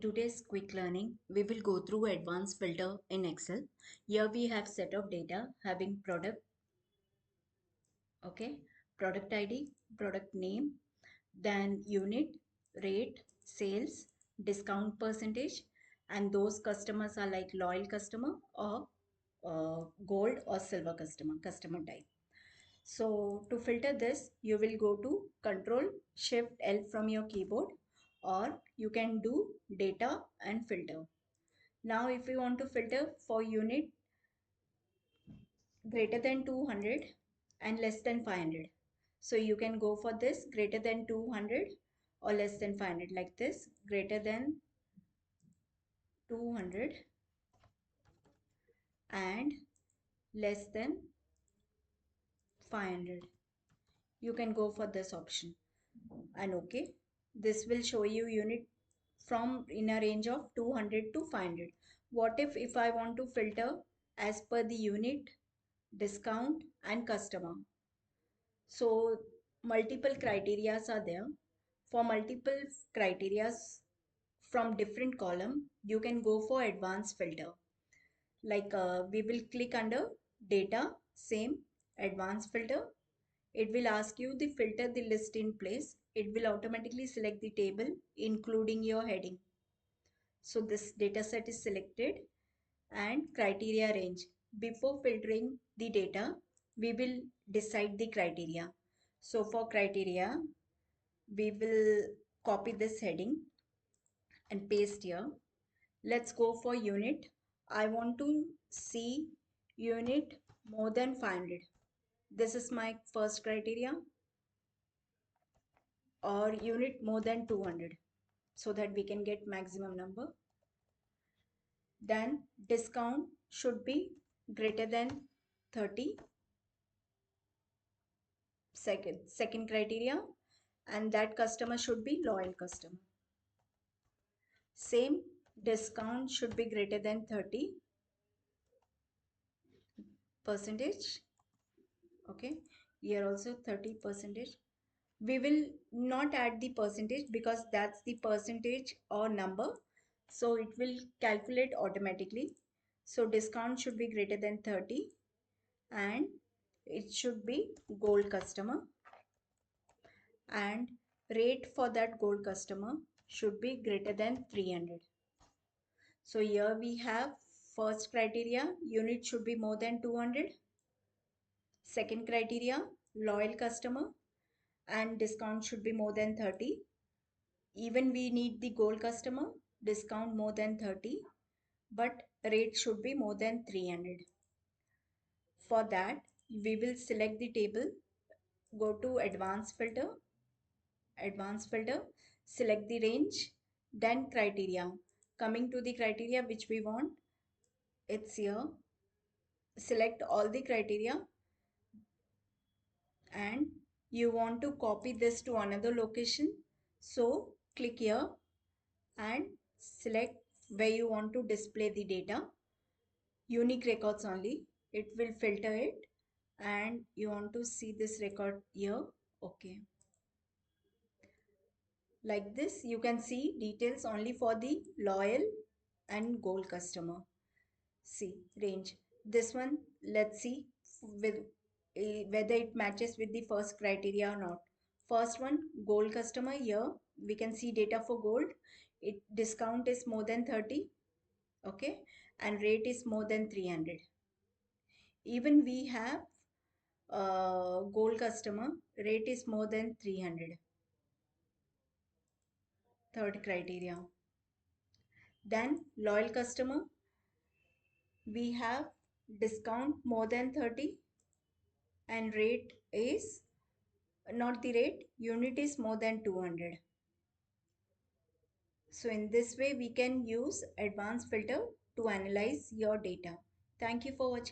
Today's quick learning, we will go through advanced filter in Excel. Here we have set of data having product, okay, product ID, product name, then unit, rate, sales, discount percentage, and those customers are like loyal customer or gold or silver customer type. So to filter this, you will go to Control Shift L from your keyboard, or you can do data and filter. Now, if we want to filter for unit greater than 200 and less than 500, so you can go for this greater than 200 or less than 500, like this, greater than 200 and less than 500. You can go for this option and okay. This will show you unit from in a range of 200 to 500. What if I want to filter as per the unit, discount and customer? So multiple criterias are there. For multiple criterias from different column, you can go for advanced filter. Like we will click under data, same advanced filter. It will ask you to filter the list in place. It will automatically select the table including your heading. So this data set is selected and criteria range. Before filtering the data, we will decide the criteria. So for criteria, we will copy this heading and paste here. Let's go for unit. I want to see unit more than 500. This is my first criteria, or unit more than 200 so that we can get maximum number. Then discount should be greater than 30, second criteria, and that customer should be loyal customer. Same, discount should be greater than 30%. Okay, here also 30%. We will not add the percentage because that's the percentage or number, so it will calculate automatically. So discount should be greater than 30 and it should be gold customer, and rate for that gold customer should be greater than 300. So here we have first criteria, unit should be more than 200. Second criteria, loyal customer, and discount should be more than 30. Even we need the gold customer, discount more than 30, but rate should be more than 300. For that, we will select the table, go to advanced filter, select the range, then criteria. Coming to the criteria which we want, it's here. Select all the criteria and you want to copy this to another location. So click here and select where you want to display the data. Unique records only. It will filter it and you want to see this record here. Okay. Like this, you can see details only for the loyal and gold customer. See range. This one, let's see with whether it matches with the first criteria or not. First one, gold customer. Here we can see data for gold. It discount is more than 30, okay, and rate is more than 300. Even we have gold customer, rate is more than 300. Third criteria. Then loyal customer, we have discount more than 30 and rate is not the rate, unit is more than 200. So in this way we can use advanced filter to analyze your data. Thank you for watching.